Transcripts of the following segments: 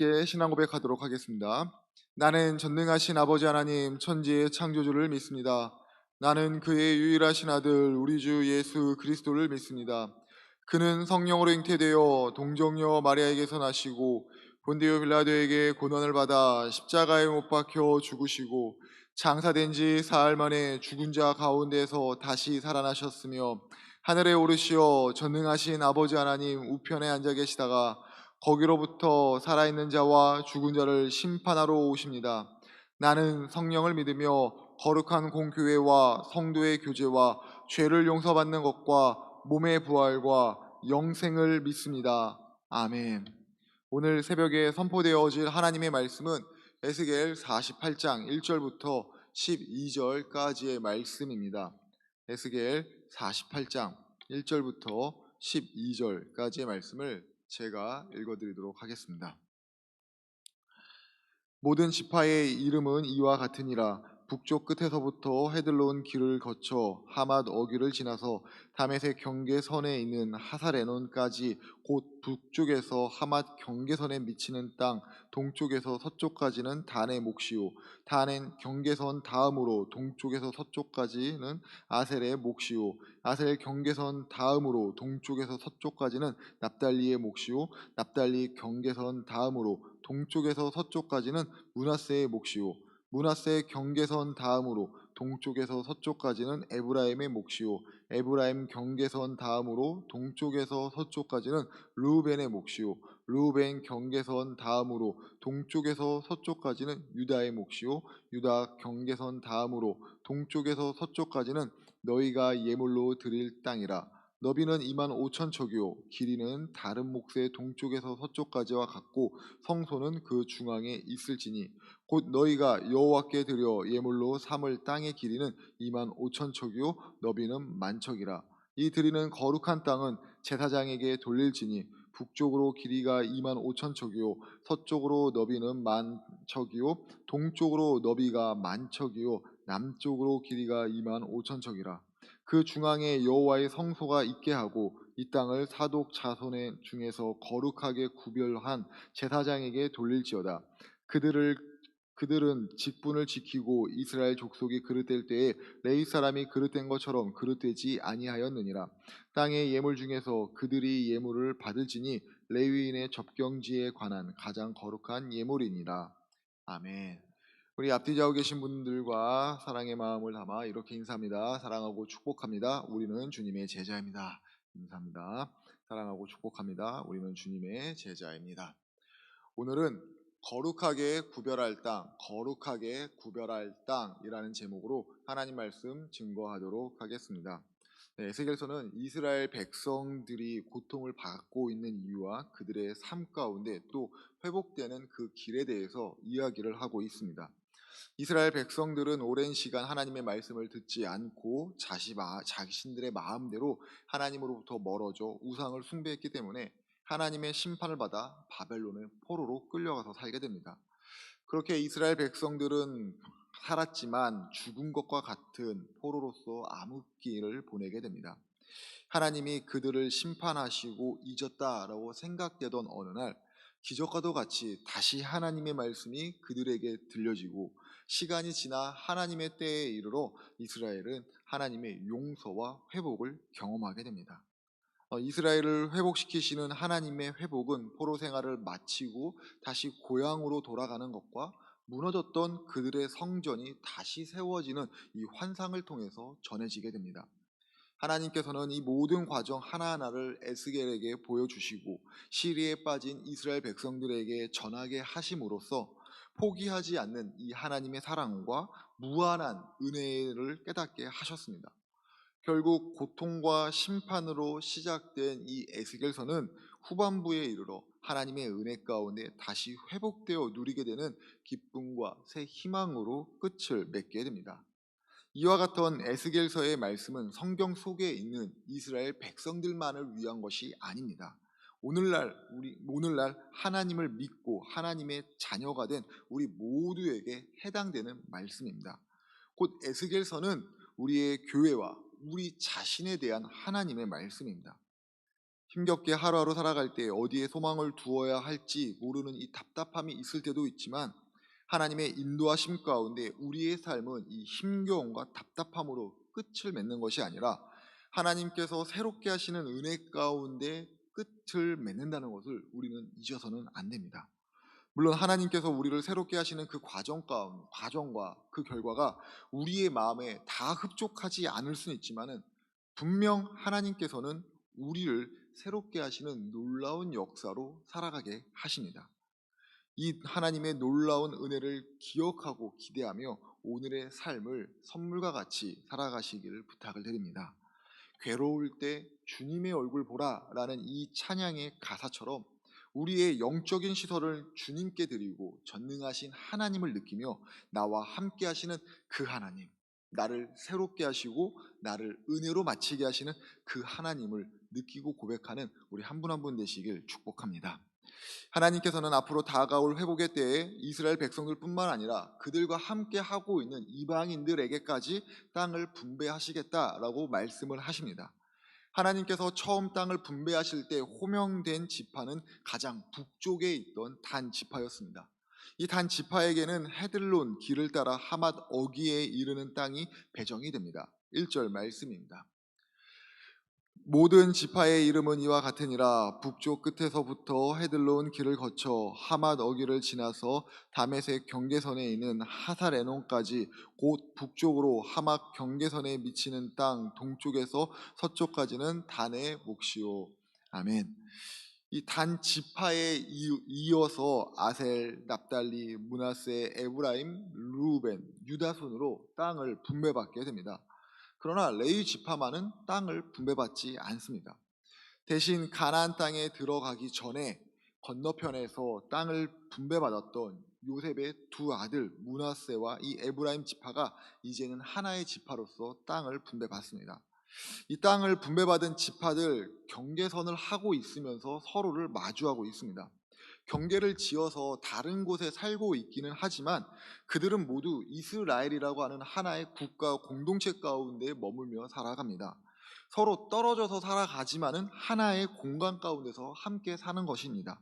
함께 신앙 고백하도록 하겠습니다. 나는 전능하신 아버지 하나님 천지의 창조주를 믿습니다. 나는 그의 유일하신 아들 우리 주 예수 그리스도를 믿습니다. 그는 성령으로 잉태되어 동정녀 마리아에게서 나시고 본디오 빌라도에게 고난을 받아 십자가에 못 박혀 죽으시고 장사된 지 사흘 만에 죽은 자 가운데서 다시 살아나셨으며 하늘에 오르시어 전능하신 아버지 하나님 우편에 앉아 계시다가 거기로부터 살아있는 자와 죽은 자를 심판하러 오십니다. 나는 성령을 믿으며 거룩한 공교회와 성도의 교제와 죄를 용서받는 것과 몸의 부활과 영생을 믿습니다. 아멘. 오늘 새벽에 선포되어질 하나님의 말씀은 에스겔 48장 1절부터 12절까지의 말씀입니다. 에스겔 48장 1절부터 12절까지의 말씀을 제가 읽어드리도록 하겠습니다. 모든 지파의 이름은 이와 같으니라. 북쪽 끝에서부터 헤들론 길을 거쳐 하맛 어귀를 지나서 다메섹 경계선에 있는 하사레논까지 곧 북쪽에서 하맛 경계선에 미치는 땅 동쪽에서 서쪽까지는 단의 몫이요 단은 경계선 다음으로 동쪽에서 서쪽까지는 아셀의 몫이요 아셀 경계선 다음으로 동쪽에서 서쪽까지는 납달리의 몫이요 납달리 경계선 다음으로 동쪽에서 서쪽까지는 므낫세의 몫이요 므낫세 경계선 다음으로 동쪽에서 서쪽까지는 에브라임의 몫이요 에브라임 경계선 다음으로 동쪽에서 서쪽까지는 르우벤의 몫이요 르우벤 경계선 다음으로 동쪽에서 서쪽까지는 유다의 몫이요 유다 경계선 다음으로 동쪽에서 서쪽까지는 너희가 예물로 드릴 땅이라. 너비는 2만 5천 척이요 길이는 다른 몫의 동쪽에서 서쪽까지와 같고 성소는 그 중앙에 있을지니 곧 너희가 여호와께 드려 예물로 삼을 땅의 길이는 2만 5천 척이요 너비는 만 척이라. 이 드리는 거룩한 땅은 제사장에게 돌릴지니 북쪽으로 길이가 2만 5천 척이요 서쪽으로 너비는 만 척이요 동쪽으로 너비가 만 척이요 남쪽으로 길이가 2만 5천 척이라. 그 중앙에 여호와의 성소가 있게 하고 이 땅을 사독 자손의 중에서 거룩하게 구별한 제사장에게 돌릴지어다. 그들은 직분을 지키고 이스라엘 족속이 그릇될 때에 레위 사람이 그릇된 것처럼 그릇되지 아니하였느니라. 땅의 예물 중에서 그들이 예물을 받을지니 레위인의 접경지에 관한 가장 거룩한 예물이니라. 아멘. 우리 앞뒤 좌우 계신 분들과 사랑의 마음을 담아 이렇게 인사합니다. 사랑하고 축복합니다. 우리는 주님의 제자입니다. 인사합니다. 사랑하고 축복합니다. 우리는 주님의 제자입니다. 오늘은 거룩하게 구별할 땅, 거룩하게 구별할 땅이라는 제목으로 하나님 말씀 증거하도록 하겠습니다. 에스겔서는 이스라엘 백성들이 고통을 받고 있는 이유와 그들의 삶 가운데 또 회복되는 그 길에 대해서 이야기를 하고 있습니다. 이스라엘 백성들은 오랜 시간 하나님의 말씀을 듣지 않고 자신들의 마음대로 하나님으로부터 멀어져 우상을 숭배했기 때문에 하나님의 심판을 받아 바벨론의 포로로 끌려가서 살게 됩니다. 그렇게 이스라엘 백성들은 살았지만 죽은 것과 같은 포로로서 암흑기를 보내게 됩니다. 하나님이 그들을 심판하시고 잊었다라고 생각되던 어느 날 기적과도 같이 다시 하나님의 말씀이 그들에게 들려지고 시간이 지나 하나님의 때에 이르러 이스라엘은 하나님의 용서와 회복을 경험하게 됩니다. 이스라엘을 회복시키시는 하나님의 회복은 포로 생활을 마치고 다시 고향으로 돌아가는 것과 무너졌던 그들의 성전이 다시 세워지는 이 환상을 통해서 전해지게 됩니다. 하나님께서는 이 모든 과정 하나하나를 에스겔에게 보여주시고 시리에 빠진 이스라엘 백성들에게 전하게 하심으로써 포기하지 않는 이 하나님의 사랑과 무한한 은혜를 깨닫게 하셨습니다. 결국 고통과 심판으로 시작된 이 에스겔서는 후반부에 이르러 하나님의 은혜 가운데 다시 회복되어 누리게 되는 기쁨과 새 희망으로 끝을 맺게 됩니다. 이와 같은 에스겔서의 말씀은 성경 속에 있는 이스라엘 백성들만을 위한 것이 아닙니다. 오늘날 하나님을 믿고 하나님의 자녀가 된 우리 모두에게 해당되는 말씀입니다. 곧 에스겔서는 우리의 교회와 우리 자신에 대한 하나님의 말씀입니다. 힘겹게 하루하루 살아갈 때 어디에 소망을 두어야 할지 모르는 이 답답함이 있을 때도 있지만, 하나님의 인도하심 가운데 우리의 삶은 이 힘겨움과 답답함으로 끝을 맺는 것이 아니라 하나님께서 새롭게 하시는 은혜 가운데 끝을 맺는다는 것을 우리는 잊어서는 안 됩니다. 물론 하나님께서 우리를 새롭게 하시는 그 과정과 그 결과가 우리의 마음에 다 흡족하지 않을 수는 있지만은, 분명 하나님께서는 우리를 새롭게 하시는 놀라운 역사로 살아가게 하십니다. 이 하나님의 놀라운 은혜를 기억하고 기대하며 오늘의 삶을 선물과 같이 살아가시기를 부탁을 드립니다. 괴로울 때 주님의 얼굴 보라라는 이 찬양의 가사처럼 우리의 영적인 시선을 주님께 드리고 전능하신 하나님을 느끼며 나와 함께 하시는 그 하나님, 나를 새롭게 하시고 나를 은혜로 마치게 하시는 그 하나님을 느끼고 고백하는 우리 한 분 한 분 되시길 축복합니다. 하나님께서는 앞으로 다가올 회복의 때에 이스라엘 백성들뿐만 아니라 그들과 함께 하고 있는 이방인들에게까지 땅을 분배하시겠다라고 말씀을 하십니다. 하나님께서 처음 땅을 분배하실 때 호명된 지파는 가장 북쪽에 있던 단 지파였습니다. 이 단 지파에게는 헤들론 길을 따라 하맛 어기에 이르는 땅이 배정이 됩니다. 1절 말씀입니다. 모든 지파의 이름은 이와 같으니라. 북쪽 끝에서부터 헤들론 길을 거쳐 하맛 어기를 지나서 다메섹 경계선에 있는 하사레논까지 곧 북쪽으로 하맛 경계선에 미치는 땅 동쪽에서 서쪽까지는 단의 몫이요. 아멘. 이 단 지파에 이어서 아셀, 납달리, 므낫세, 에브라임, 루벤, 유다 순으로 땅을 분배받게 됩니다. 그러나 레위 지파만은 땅을 분배받지 않습니다. 대신 가나안 땅에 들어가기 전에 건너편에서 땅을 분배받았던 요셉의 두 아들 므낫세와 이 에브라임 지파가 이제는 하나의 지파로서 땅을 분배받습니다. 이 땅을 분배받은 지파들 경계선을 하고 있으면서 서로를 마주하고 있습니다. 경계를 지어서 다른 곳에 살고 있기는 하지만 그들은 모두 이스라엘이라고 하는 하나의 국가 공동체 가운데 머물며 살아갑니다. 서로 떨어져서 살아가지만은 하나의 공간 가운데서 함께 사는 것입니다.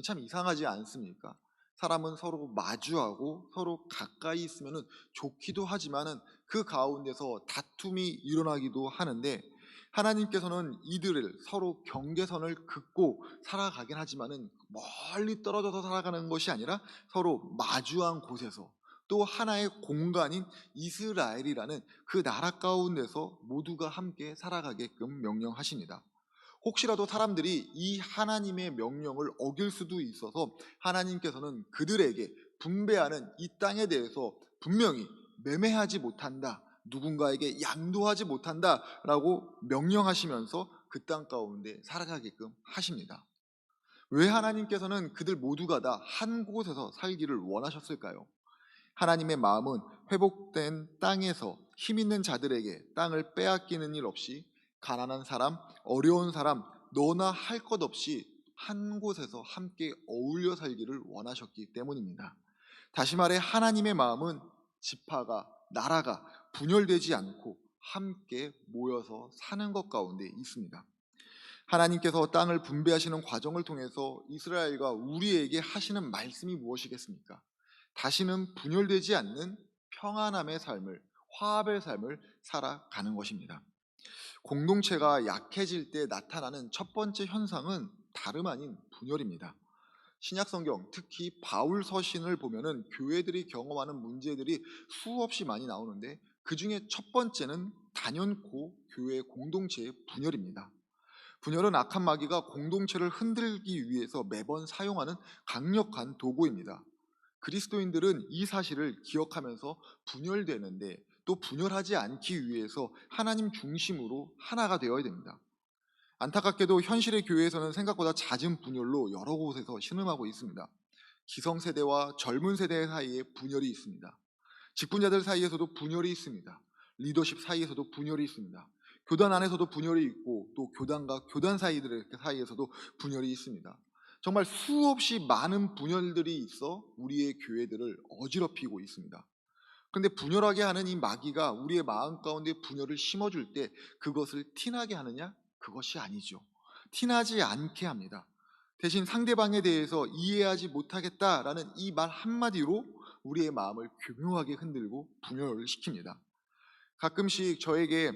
참 이상하지 않습니까? 사람은 서로 마주하고 서로 가까이 있으면 좋기도 하지만은 그 가운데서 다툼이 일어나기도 하는데, 하나님께서는 이들을 서로 경계선을 긋고 살아가긴 하지만은 멀리 떨어져서 살아가는 것이 아니라 서로 마주한 곳에서 또 하나의 공간인 이스라엘이라는 그 나라 가운데서 모두가 함께 살아가게끔 명령하십니다. 혹시라도 사람들이 이 하나님의 명령을 어길 수도 있어서 하나님께서는 그들에게 분배하는 이 땅에 대해서 분명히 매매하지 못한다, 누군가에게 양도하지 못한다 라고 명령하시면서 그 땅 가운데 살아가게끔 하십니다. 왜 하나님께서는 그들 모두가 다 한 곳에서 살기를 원하셨을까요? 하나님의 마음은 회복된 땅에서 힘 있는 자들에게 땅을 빼앗기는 일 없이 가난한 사람, 어려운 사람, 너나 할 것 없이 한 곳에서 함께 어울려 살기를 원하셨기 때문입니다. 다시 말해 하나님의 마음은 지파가, 나라가 분열되지 않고 함께 모여서 사는 것 가운데 있습니다. 하나님께서 땅을 분배하시는 과정을 통해서 이스라엘과 우리에게 하시는 말씀이 무엇이겠습니까? 다시는 분열되지 않는 평안함의 삶을, 화합의 삶을 살아가는 것입니다. 공동체가 약해질 때 나타나는 첫 번째 현상은 다름 아닌 분열입니다. 신약성경, 특히 바울 서신을 보면은 교회들이 경험하는 문제들이 수없이 많이 나오는데, 그 중에 첫 번째는 단연코 교회 공동체의 분열입니다. 분열은 악한 마귀가 공동체를 흔들기 위해서 매번 사용하는 강력한 도구입니다. 그리스도인들은 이 사실을 기억하면서 분열되는데 또 분열하지 않기 위해서 하나님 중심으로 하나가 되어야 됩니다. 안타깝게도 현실의 교회에서는 생각보다 잦은 분열로 여러 곳에서 신음하고 있습니다. 기성세대와 젊은 세대 사이에 분열이 있습니다. 직분자들 사이에서도 분열이 있습니다. 리더십 사이에서도 분열이 있습니다. 교단 안에서도 분열이 있고 또 교단과 교단 사이에서도 분열이 있습니다. 정말 수없이 많은 분열들이 있어 우리의 교회들을 어지럽히고 있습니다. 그런데 분열하게 하는 이 마귀가 우리의 마음 가운데 분열을 심어줄 때 그것을 티나게 하느냐? 그것이 아니죠. 티나지 않게 합니다. 대신 상대방에 대해서 이해하지 못하겠다라는 이 말 한마디로 우리의 마음을 교묘하게 흔들고 분열을 시킵니다. 가끔씩 저에게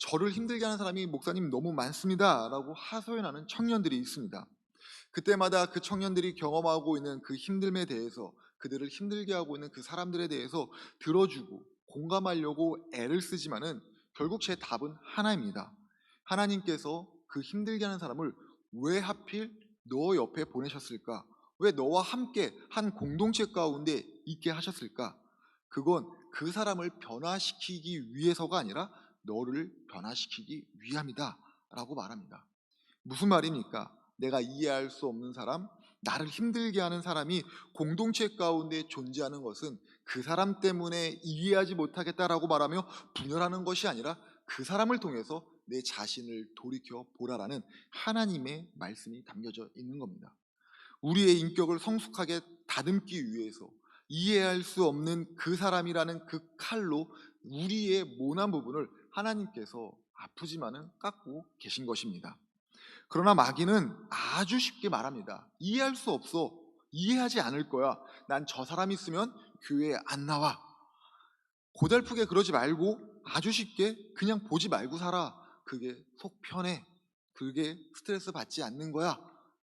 저를 힘들게 하는 사람이 목사님 너무 많습니다라고 하소연하는 청년들이 있습니다. 그때마다 그 청년들이 경험하고 있는 그 힘듦에 대해서, 그들을 힘들게 하고 있는 그 사람들에 대해서 들어주고 공감하려고 애를 쓰지만은 결국 제 답은 하나입니다. 하나님께서 그 힘들게 하는 사람을 왜 하필 너 옆에 보내셨을까? 왜 너와 함께 한 공동체 가운데 있게 하셨을까? 그건 그 사람을 변화시키기 위해서가 아니라 너를 변화시키기 위함이다 라고 말합니다. 무슨 말입니까? 내가 이해할 수 없는 사람, 나를 힘들게 하는 사람이 공동체 가운데 존재하는 것은 그 사람 때문에 이해하지 못하겠다라고 말하며 분열하는 것이 아니라 그 사람을 통해서 내 자신을 돌이켜 보라라는 하나님의 말씀이 담겨져 있는 겁니다. 우리의 인격을 성숙하게 다듬기 위해서 이해할 수 없는 그 사람이라는 그 칼로 우리의 모난 부분을 하나님께서 아프지만은 깎고 계신 것입니다. 그러나 마귀는 아주 쉽게 말합니다. 이해할 수 없어. 이해하지 않을 거야. 난 저 사람 있으면 교회에 안 나와. 고달프게 그러지 말고 아주 쉽게 그냥 보지 말고 살아. 그게 속 편해. 그게 스트레스 받지 않는 거야.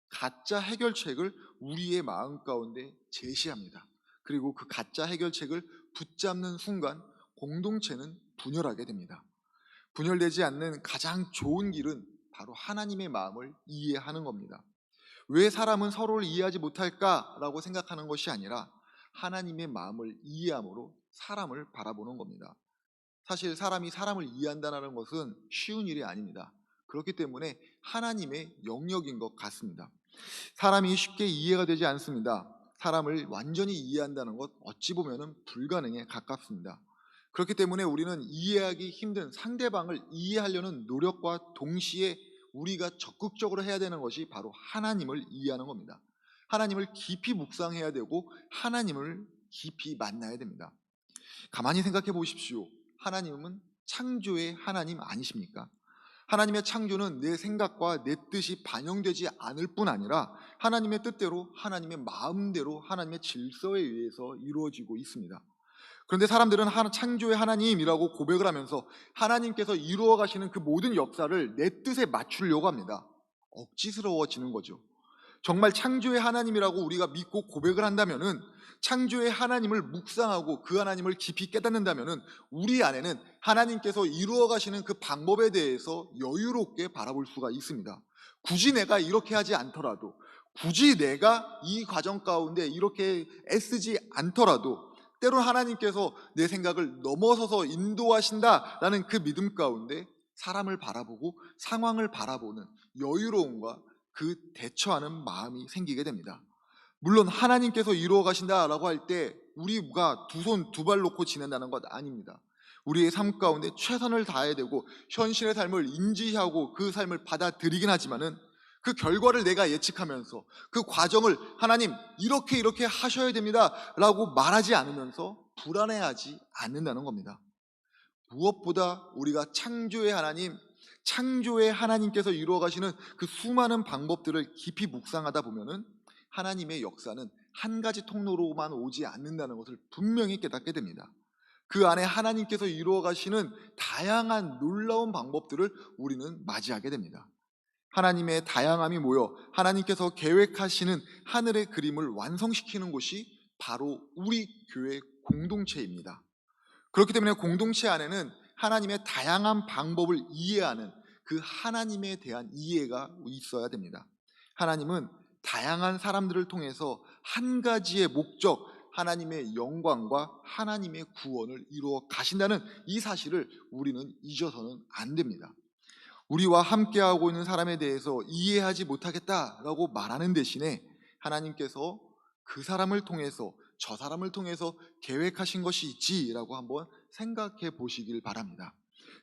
가짜 해결책을 우리의 마음 가운데 제시합니다. 그리고 그 가짜 해결책을 붙잡는 순간 공동체는 분열하게 됩니다. 분열되지 않는 가장 좋은 길은 바로 하나님의 마음을 이해하는 겁니다. 왜 사람은 서로를 이해하지 못할까라고 생각하는 것이 아니라 하나님의 마음을 이해함으로 사람을 바라보는 겁니다. 사실 사람이 사람을 이해한다는 것은 쉬운 일이 아닙니다. 그렇기 때문에 하나님의 영역인 것 같습니다. 사람이 쉽게 이해가 되지 않습니다. 사람을 완전히 이해한다는 것 어찌 보면 불가능에 가깝습니다. 그렇기 때문에 우리는 이해하기 힘든 상대방을 이해하려는 노력과 동시에 우리가 적극적으로 해야 되는 것이 바로 하나님을 이해하는 겁니다. 하나님을 깊이 묵상해야 되고 하나님을 깊이 만나야 됩니다. 가만히 생각해 보십시오. 하나님은 창조의 하나님 아니십니까? 하나님의 창조는 내 생각과 내 뜻이 반영되지 않을 뿐 아니라 하나님의 뜻대로, 하나님의 마음대로, 하나님의 질서에 의해서 이루어지고 있습니다. 그런데 사람들은 창조의 하나님이라고 고백을 하면서 하나님께서 이루어 가시는 그 모든 역사를 내 뜻에 맞추려고 합니다. 억지스러워지는 거죠. 정말 창조의 하나님이라고 우리가 믿고 고백을 한다면은, 창조의 하나님을 묵상하고 그 하나님을 깊이 깨닫는다면은 우리 안에는 하나님께서 이루어 가시는 그 방법에 대해서 여유롭게 바라볼 수가 있습니다. 굳이 내가 이렇게 하지 않더라도, 굳이 내가 이 과정 가운데 이렇게 애쓰지 않더라도 때론 하나님께서 내 생각을 넘어서서 인도하신다라는 그 믿음 가운데 사람을 바라보고 상황을 바라보는 여유로움과 그 대처하는 마음이 생기게 됩니다. 물론 하나님께서 이루어 가신다라고 할 때 우리가 두 손 두 발 놓고 지낸다는 것 아닙니다. 우리의 삶 가운데 최선을 다해야 되고 현실의 삶을 인지하고 그 삶을 받아들이긴 하지만은 그 결과를 내가 예측하면서 그 과정을 하나님 이렇게 하셔야 됩니다 라고 말하지 않으면서 불안해하지 않는다는 겁니다. 무엇보다 우리가 창조의 하나님, 창조의 하나님께서 이루어 가시는 그 수많은 방법들을 깊이 묵상하다 보면은 하나님의 역사는 한 가지 통로로만 오지 않는다는 것을 분명히 깨닫게 됩니다. 그 안에 하나님께서 이루어 가시는 다양한 놀라운 방법들을 우리는 맞이하게 됩니다. 하나님의 다양함이 모여 하나님께서 계획하시는 하늘의 그림을 완성시키는 곳이 바로 우리 교회 공동체입니다. 그렇기 때문에 공동체 안에는 하나님의 다양한 방법을 이해하는 그 하나님에 대한 이해가 있어야 됩니다. 하나님은 다양한 사람들을 통해서 한 가지의 목적, 하나님의 영광과 하나님의 구원을 이루어 가신다는 이 사실을 우리는 잊어서는 안 됩니다. 우리와 함께하고 있는 사람에 대해서 이해하지 못하겠다라고 말하는 대신에 하나님께서 그 사람을 통해서, 저 사람을 통해서 계획하신 것이 있지라고 한번 생각해 보시길 바랍니다.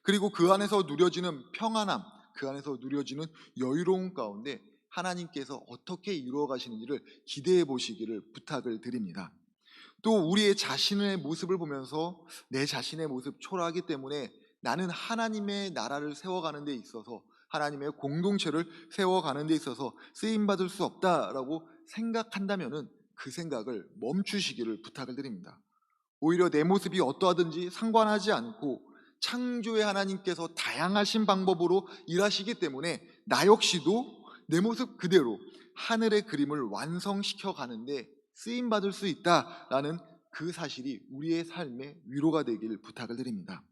그리고 그 안에서 누려지는 평안함, 그 안에서 누려지는 여유로움 가운데 하나님께서 어떻게 이루어 가시는지를 기대해 보시기를 부탁을 드립니다. 또 우리의 자신의 모습을 보면서 내 자신의 모습 초라하기 때문에 나는 하나님의 나라를 세워가는 데 있어서 하나님의 공동체를 세워가는 데 있어서 쓰임받을 수 없다라고 생각한다면 그 생각을 멈추시기를 부탁을 드립니다. 오히려 내 모습이 어떠하든지 상관하지 않고 창조의 하나님께서 다양하신 방법으로 일하시기 때문에 나 역시도 내 모습 그대로 하늘의 그림을 완성시켜 가는데 쓰임받을 수 있다라는 그 사실이 우리의 삶의 위로가 되길 부탁을 드립니다.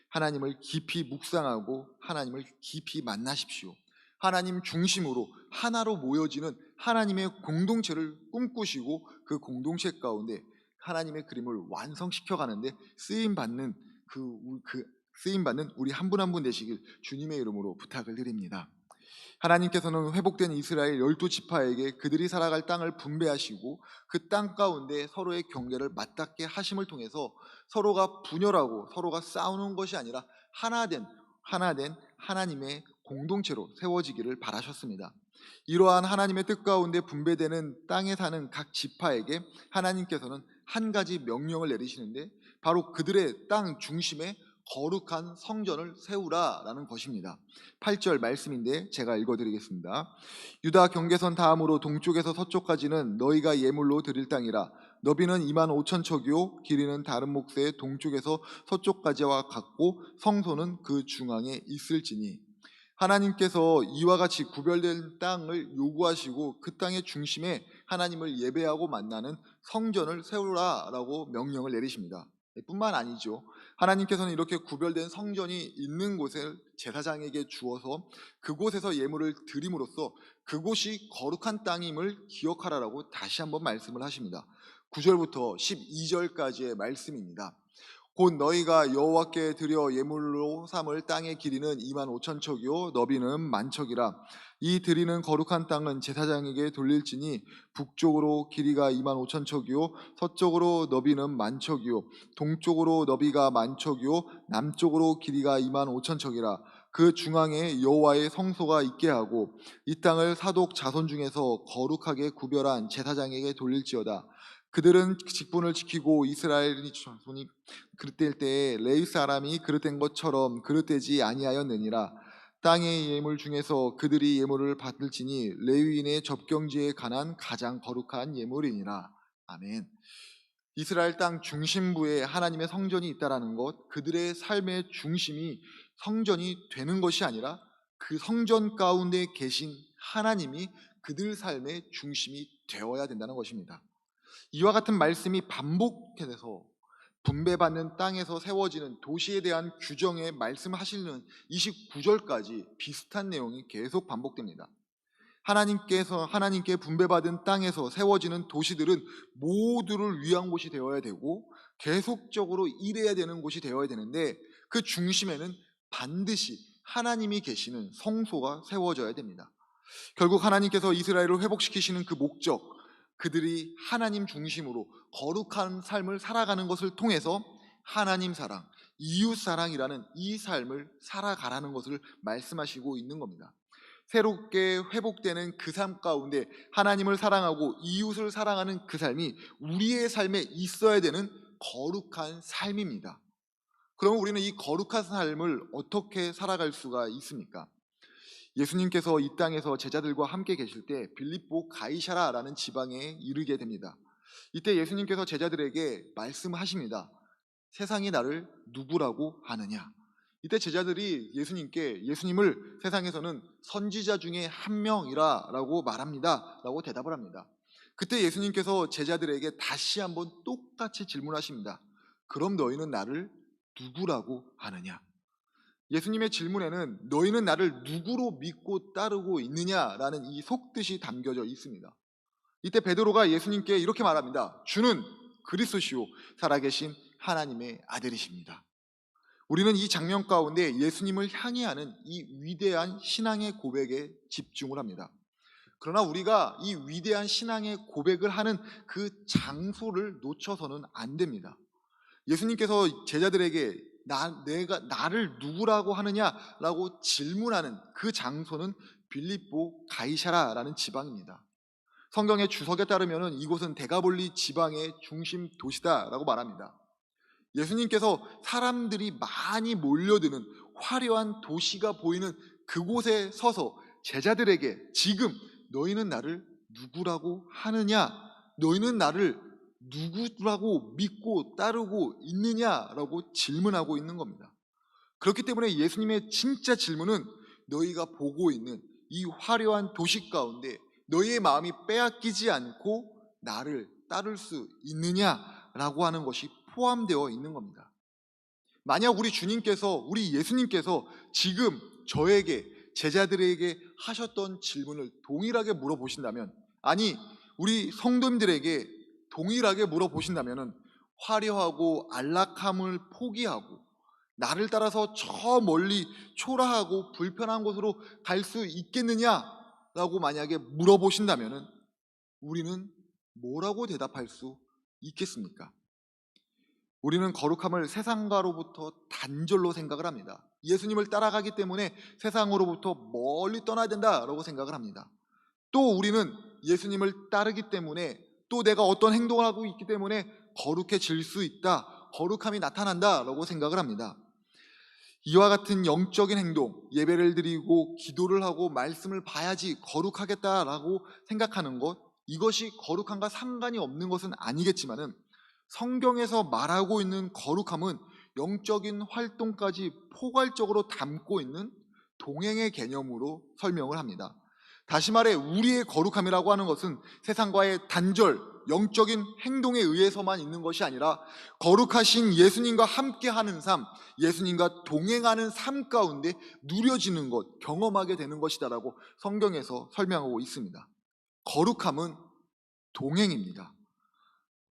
하나님을 깊이 묵상하고 하나님을 깊이 만나십시오. 하나님 중심으로 하나로 모여지는 하나님의 공동체를 꿈꾸시고 그 공동체 가운데 하나님의 그림을 완성시켜 가는데 쓰임 받는 우리 한 분 한 분 되시길 주님의 이름으로 부탁을 드립니다. 하나님께서는 회복된 이스라엘 12지파에게 그들이 살아갈 땅을 분배하시고 그 땅 가운데 서로의 경계를 맞닿게 하심을 통해서 서로가 분열하고 서로가 싸우는 것이 아니라 하나된 하나님의 공동체로 세워지기를 바라셨습니다. 이러한 하나님의 뜻 가운데 분배되는 땅에 사는 각 지파에게 하나님께서는 한 가지 명령을 내리시는데 바로 그들의 땅 중심에 거룩한 성전을 세우라라는 것입니다. 8절 말씀인데 제가 읽어드리겠습니다. 유다 경계선 다음으로 동쪽에서 서쪽까지는 너희가 예물로 드릴 땅이라. 너비는 2만 5천 척이요 길이는 다른 몫의 동쪽에서 서쪽까지와 같고 성소는 그 중앙에 있을지니. 하나님께서 이와 같이 구별된 땅을 요구하시고 그 땅의 중심에 하나님을 예배하고 만나는 성전을 세우라라고 명령을 내리십니다. 뿐만 아니죠. 하나님께서는 이렇게 구별된 성전이 있는 곳을 제사장에게 주어서 그곳에서 예물을 드림으로써 그곳이 거룩한 땅임을 기억하라라고 다시 한번 말씀을 하십니다. 9절부터 12절까지의 말씀입니다. 곧 너희가 여호와께 드려 예물로 삼을 땅의 길이는 2만 5천 척이요 너비는 만 척이라. 이 드리는 거룩한 땅은 제사장에게 돌릴지니 북쪽으로 길이가 2만 5천 척이요 서쪽으로 너비는 만 척이요 동쪽으로 너비가 만 척이요 남쪽으로 길이가 2만 5천 척이라. 그 중앙에 여호와의 성소가 있게 하고 이 땅을 사독 자손 중에서 거룩하게 구별한 제사장에게 돌릴지어다. 그들은 직분을 지키고 이스라엘이 자손이 그릇될 때에 레위 사람이 그릇된 것처럼 그릇되지 아니하였느니라. 땅의 예물 중에서 그들이 예물을 받을지니 레위인의 접경지에 관한 가장 거룩한 예물이니라. 아멘. 이스라엘 땅 중심부에 하나님의 성전이 있다라는 것, 그들의 삶의 중심이 성전이 되는 것이 아니라 그 성전 가운데 계신 하나님이 그들 삶의 중심이 되어야 된다는 것입니다. 이와 같은 말씀이 반복해서 분배받는 땅에서 세워지는 도시에 대한 규정에 말씀하시는 29절까지 비슷한 내용이 계속 반복됩니다. 하나님께 분배받은 땅에서 세워지는 도시들은 모두를 위한 곳이 되어야 되고 계속적으로 일해야 되는 곳이 되어야 되는데 그 중심에는 반드시 하나님이 계시는 성소가 세워져야 됩니다. 결국 하나님께서 이스라엘을 회복시키시는 그 목적, 그들이 하나님 중심으로 거룩한 삶을 살아가는 것을 통해서 하나님 사랑, 이웃 사랑이라는 이 삶을 살아가라는 것을 말씀하시고 있는 겁니다. 새롭게 회복되는 그 삶 가운데 하나님을 사랑하고 이웃을 사랑하는 그 삶이 우리의 삶에 있어야 되는 거룩한 삶입니다. 그럼 우리는 이 거룩한 삶을 어떻게 살아갈 수가 있습니까? 예수님께서 이 땅에서 제자들과 함께 계실 때 빌립보 가이사라라는 지방에 이르게 됩니다. 이때 예수님께서 제자들에게 말씀하십니다. 세상이 나를 누구라고 하느냐? 이때 제자들이 예수님을 세상에서는 선지자 중에 한 명이라고 말합니다 라고 대답을 합니다. 그때 예수님께서 제자들에게 다시 한번 똑같이 질문하십니다. 그럼 너희는 나를 누구라고 하느냐? 예수님의 질문에는 너희는 나를 누구로 믿고 따르고 있느냐라는 이 속뜻이 담겨져 있습니다. 이때 베드로가 예수님께 이렇게 말합니다. 주는 그리스도시요 살아계신 하나님의 아들이십니다. 우리는 이 장면 가운데 예수님을 향해 하는 이 위대한 신앙의 고백에 집중을 합니다. 그러나 우리가 이 위대한 신앙의 고백을 하는 그 장소를 놓쳐서는 안 됩니다. 예수님께서 제자들에게 내가 나를 누구라고 하느냐라고 질문하는 그 장소는 빌립보 가이사라라는 지방입니다. 성경의 주석에 따르면 이곳은 데가볼리 지방의 중심 도시다라고 말합니다. 예수님께서 사람들이 많이 몰려드는 화려한 도시가 보이는 그곳에 서서 제자들에게 지금 너희는 나를 누구라고 하느냐? 너희는 나를 누구라고 믿고 따르고 있느냐라고 질문하고 있는 겁니다. 그렇기 때문에 예수님의 진짜 질문은 너희가 보고 있는 이 화려한 도시 가운데 너희의 마음이 빼앗기지 않고 나를 따를 수 있느냐라고 하는 것이 포함되어 있는 겁니다. 만약 우리 예수님께서 지금 저에게, 제자들에게 하셨던 질문을 동일하게 물어보신다면, 아니 우리 성도님들에게 동일하게 물어보신다면 화려하고 안락함을 포기하고 나를 따라서 저 멀리 초라하고 불편한 곳으로 갈 수 있겠느냐라고 만약에 물어보신다면 우리는 뭐라고 대답할 수 있겠습니까? 우리는 거룩함을 세상과로부터 단절로 생각을 합니다. 예수님을 따라가기 때문에 세상으로부터 멀리 떠나야 된다라고 생각을 합니다. 또 우리는 예수님을 따르기 때문에, 또 내가 어떤 행동을 하고 있기 때문에 거룩해질 수 있다, 거룩함이 나타난다라고 생각을 합니다. 이와 같은 영적인 행동, 예배를 드리고 기도를 하고 말씀을 봐야지 거룩하겠다라고 생각하는 것, 이것이 거룩함과 상관이 없는 것은 아니겠지만은 성경에서 말하고 있는 거룩함은 영적인 활동까지 포괄적으로 담고 있는 동행의 개념으로 설명을 합니다. 다시 말해 우리의 거룩함이라고 하는 것은 세상과의 단절, 영적인 행동에 의해서만 있는 것이 아니라 거룩하신 예수님과 함께하는 삶, 예수님과 동행하는 삶 가운데 누려지는 것, 경험하게 되는 것이다라고 성경에서 설명하고 있습니다. 거룩함은 동행입니다.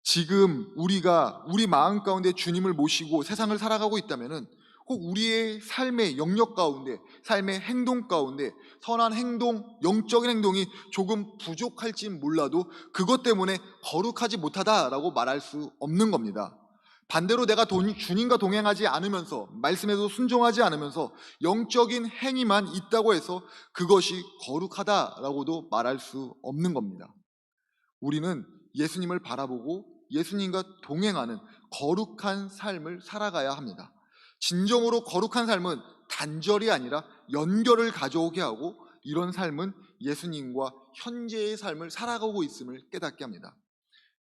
지금 우리가 우리 마음 가운데 주님을 모시고 세상을 살아가고 있다면은 혹 우리의 삶의 영역 가운데, 삶의 행동 가운데 선한 행동, 영적인 행동이 조금 부족할지 몰라도 그것 때문에 거룩하지 못하다라고 말할 수 없는 겁니다. 반대로 내가 주님과 동행하지 않으면서, 말씀에도 순종하지 않으면서 영적인 행위만 있다고 해서 그것이 거룩하다라고도 말할 수 없는 겁니다. 우리는 예수님을 바라보고 예수님과 동행하는 거룩한 삶을 살아가야 합니다. 진정으로 거룩한 삶은 단절이 아니라 연결을 가져오게 하고, 이런 삶은 예수님과 현재의 삶을 살아가고 있음을 깨닫게 합니다.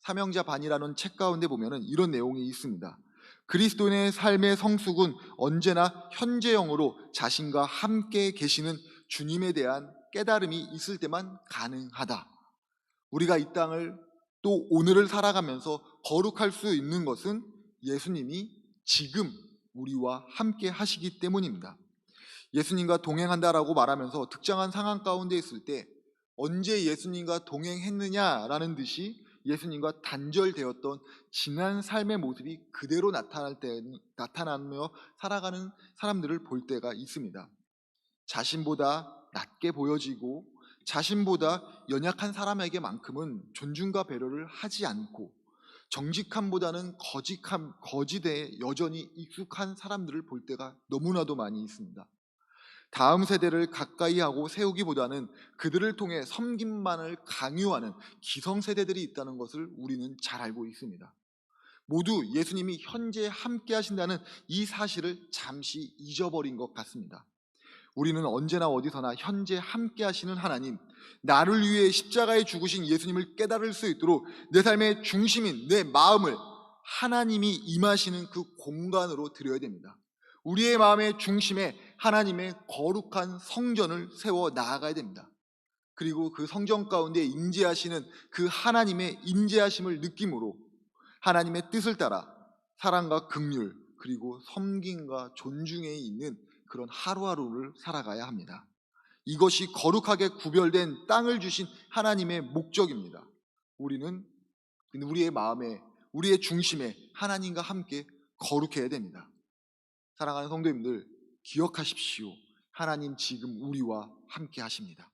사명자 반이라는 책 가운데 보면은 이런 내용이 있습니다. 그리스도인의 삶의 성숙은 언제나 현재형으로 자신과 함께 계시는 주님에 대한 깨달음이 있을 때만 가능하다. 우리가 이 땅을 또 오늘을 살아가면서 거룩할 수 있는 것은 예수님이 지금 우리와 함께 하시기 때문입니다. 예수님과 동행한다라고 말하면서 특정한 상황 가운데 있을 때 언제 예수님과 동행했느냐라는 듯이 예수님과 단절되었던 지난 삶의 모습이 그대로 나타나며 살아가는 사람들을 볼 때가 있습니다. 자신보다 낮게 보여지고 자신보다 연약한 사람에게만큼은 존중과 배려를 하지 않고 정직함보다는 거짓에 여전히 익숙한 사람들을 볼 때가 너무나도 많이 있습니다. 다음 세대를 가까이 하고 세우기보다는 그들을 통해 섬김만을 강요하는 기성세대들이 있다는 것을 우리는 잘 알고 있습니다. 모두 예수님이 현재 함께 하신다는 이 사실을 잠시 잊어버린 것 같습니다. 우리는 언제나 어디서나 현재 함께 하시는 하나님, 나를 위해 십자가에 죽으신 예수님을 깨달을 수 있도록 내 삶의 중심인 내 마음을 하나님이 임하시는 그 공간으로 드려야 됩니다. 우리의 마음의 중심에 하나님의 거룩한 성전을 세워 나아가야 됩니다. 그리고 그 성전 가운데 임재하시는 그 하나님의 임재하심을 느낌으로 하나님의 뜻을 따라 사랑과 긍휼, 그리고 섬김과 존중에 있는 그런 하루하루를 살아가야 합니다. 이것이 거룩하게 구별된 땅을 주신 하나님의 목적입니다. 우리는 우리의 마음에, 우리의 중심에 하나님과 함께 거룩해야 됩니다. 사랑하는 성도님들, 기억하십시오. 하나님 지금 우리와 함께 하십니다.